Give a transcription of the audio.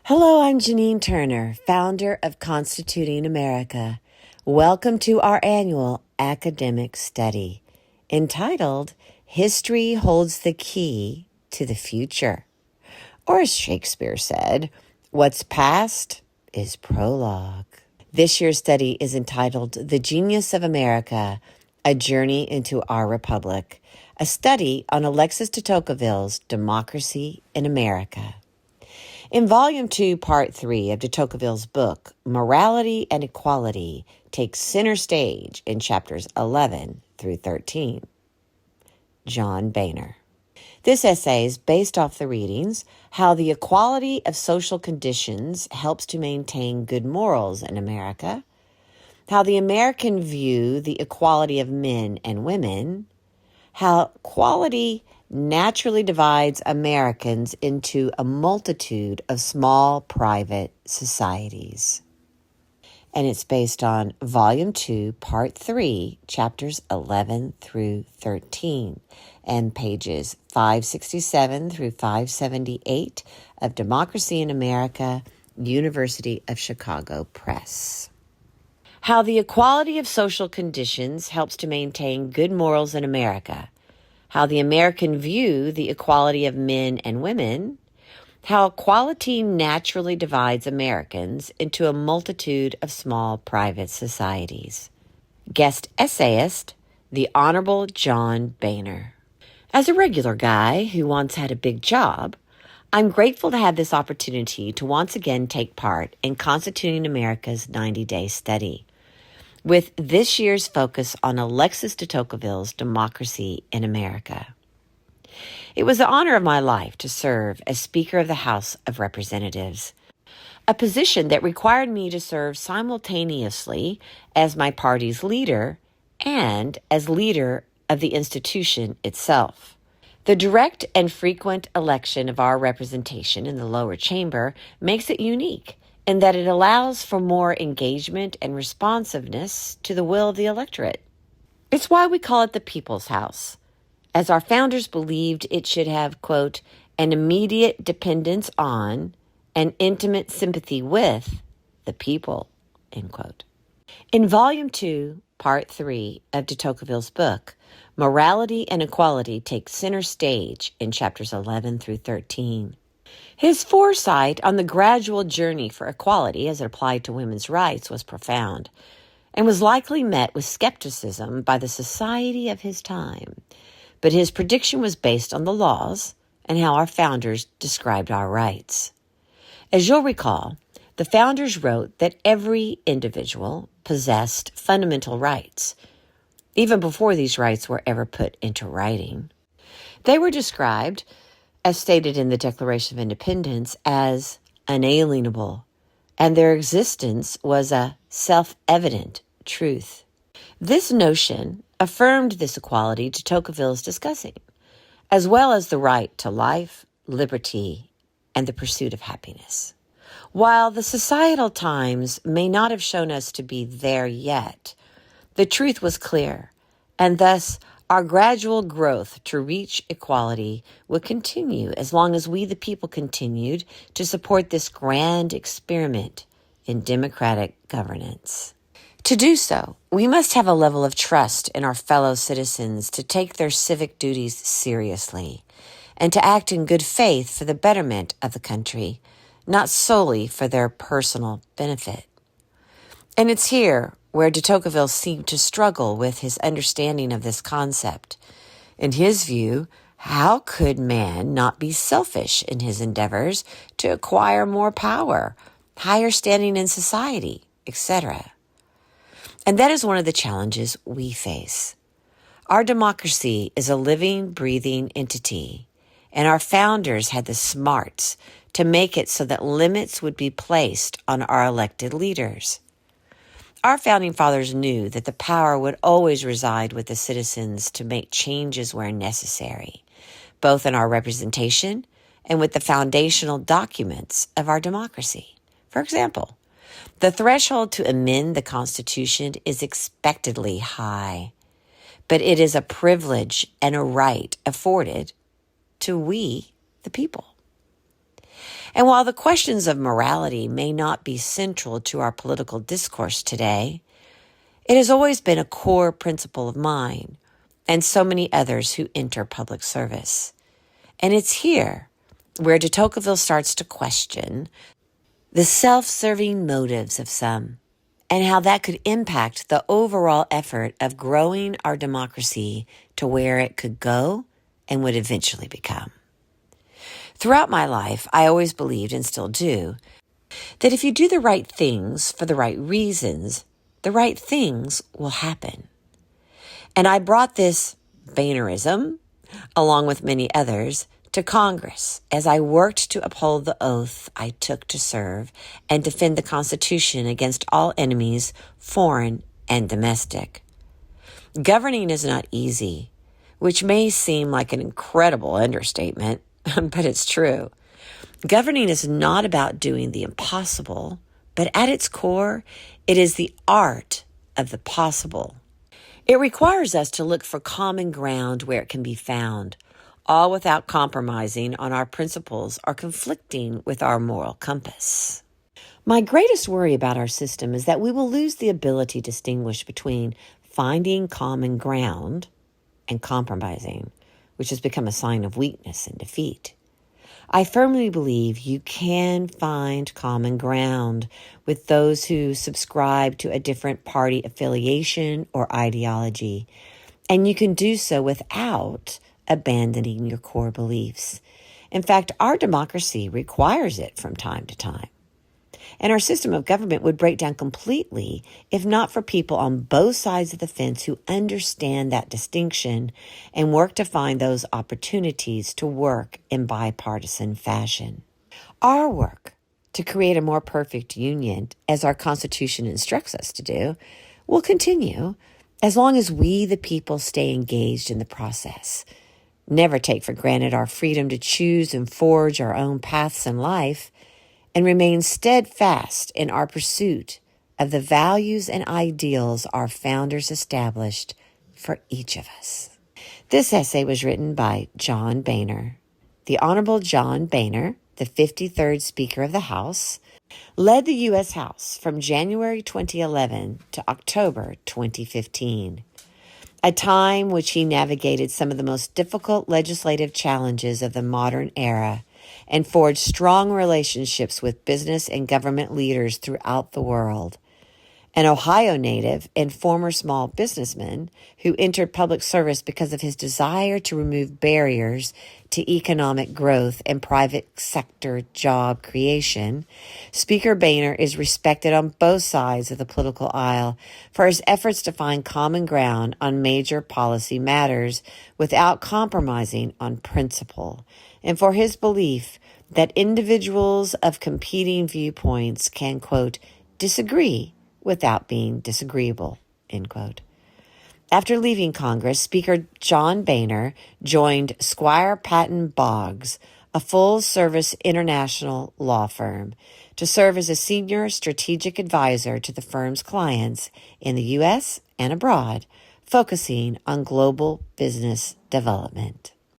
Hello, I'm Janine Turner, founder of Constituting America. Welcome to our annual academic study entitled History Holds the Key to the Future. Or as Shakespeare said, what's past is prologue. This year's study is entitled The Genius of America, A Journey into Our Republic, a study on Alexis De Tocqueville's Democracy in America. In Volume 2, Part 3 of de Tocqueville's book, Morality and Equality takes center stage in chapters 11 through 13. John Boehner. This essay is based off the readings, How the Equality of Social Conditions Helps to Maintain Good Morals in America, How the American View the Equality of Men and Women, How Equality naturally divides Americans into a multitude of small private societies. And it's based on Volume 2, Part 3, Chapters 11 through 13, and pages 567 through 578 of Democracy in America, University of Chicago Press. How the Equality of Social Conditions Helps to Maintain Good Morals in America. How the American View the Equality of Men and Women, How Equality Naturally Divides Americans into a Multitude of Small Private Societies. Guest essayist, the Honorable John Boehner. As a regular guy who once had a big job, I'm grateful to have this opportunity to once again take part in Constituting America's 90-day study, with this year's focus on Alexis de Tocqueville's Democracy in America. It was the honor of my life to serve as Speaker of the House of Representatives, a position that required me to serve simultaneously as my party's leader and as leader of the institution itself. The direct and frequent election of our representation in the lower chamber makes it unique in that it allows for more engagement and responsiveness to the will of the electorate. It's why we call it the People's House, as our founders believed it should have, quote, an immediate dependence on and intimate sympathy with the people, end quote. In Volume 2, Part 3 of de Tocqueville's book, Morality and Equality takes center stage in chapters 11 through 13. His foresight on the gradual journey for equality as it applied to women's rights was profound and was likely met with skepticism by the society of his time. But his prediction was based on the laws and how our founders described our rights. As you'll recall, the founders wrote that every individual possessed fundamental rights, even before these rights were ever put into writing. They were described, as stated in the Declaration of Independence, as unalienable, and their existence was a self-evident truth. This notion affirmed this equality de Tocqueville is discussing, as well as the right to life, liberty, and the pursuit of happiness. While the societal times may not have shown us to be there yet, the truth was clear, and thus our gradual growth to reach equality would continue as long as we, the people, continued to support this grand experiment in democratic governance. To do so, we must have a level of trust in our fellow citizens to take their civic duties seriously and to act in good faith for the betterment of the country, not solely for their personal benefit. And it's here where de Tocqueville seemed to struggle with his understanding of this concept. In his view, how could man not be selfish in his endeavors to acquire more power, higher standing in society, etc.? And that is one of the challenges we face. Our democracy is a living, breathing entity, and our founders had the smarts to make it so that limits would be placed on our elected leaders. Our founding fathers knew that the power would always reside with the citizens to make changes where necessary, both in our representation and with the foundational documents of our democracy. For example, the threshold to amend the Constitution is expectedly high, but it is a privilege and a right afforded to we, the people. And while the questions of morality may not be central to our political discourse today, it has always been a core principle of mine and so many others who enter public service. And it's here where de Tocqueville starts to question the self-serving motives of some and how that could impact the overall effort of growing our democracy to where it could go and would eventually become. Throughout my life, I always believed, and still do, that if you do the right things for the right reasons, the right things will happen. And I brought this Boehnerism, along with many others, to Congress as I worked to uphold the oath I took to serve and defend the Constitution against all enemies, foreign and domestic. Governing is not easy, which may seem like an incredible understatement, but it's true. Governing is not about doing the impossible, but at its core, it is the art of the possible. It requires us to look for common ground where it can be found, all without compromising on our principles or conflicting with our moral compass. My greatest worry about our system is that we will lose the ability to distinguish between finding common ground and compromising, which has become a sign of weakness and defeat. I firmly believe you can find common ground with those who subscribe to a different party affiliation or ideology, and you can do so without abandoning your core beliefs. In fact, our democracy requires it from time to time. And our system of government would break down completely if not for people on both sides of the fence who understand that distinction and work to find those opportunities to work in bipartisan fashion. Our work to create a more perfect union, as our Constitution instructs us to do, will continue as long as we, the people, stay engaged in the process. Never take for granted our freedom to choose and forge our own paths in life, and remain steadfast in our pursuit of the values and ideals our founders established for each of us. This essay was written by John Boehner. The Honorable John Boehner, the 53rd Speaker of the House, led the U.S. House from January 2011 to October 2015, a time which he navigated some of the most difficult legislative challenges of the modern era and forged strong relationships with business and government leaders throughout the world. An Ohio native and former small businessman who entered public service because of his desire to remove barriers to economic growth and private sector job creation, Speaker Boehner is respected on both sides of the political aisle for his efforts to find common ground on major policy matters without compromising on principle, and for his belief that individuals of competing viewpoints can, quote, disagree without being disagreeable, end quote. After leaving Congress, Speaker John Boehner joined Squire Patton Boggs, a full-service international law firm, to serve as a senior strategic advisor to the firm's clients in the U.S. and abroad, focusing on global business development.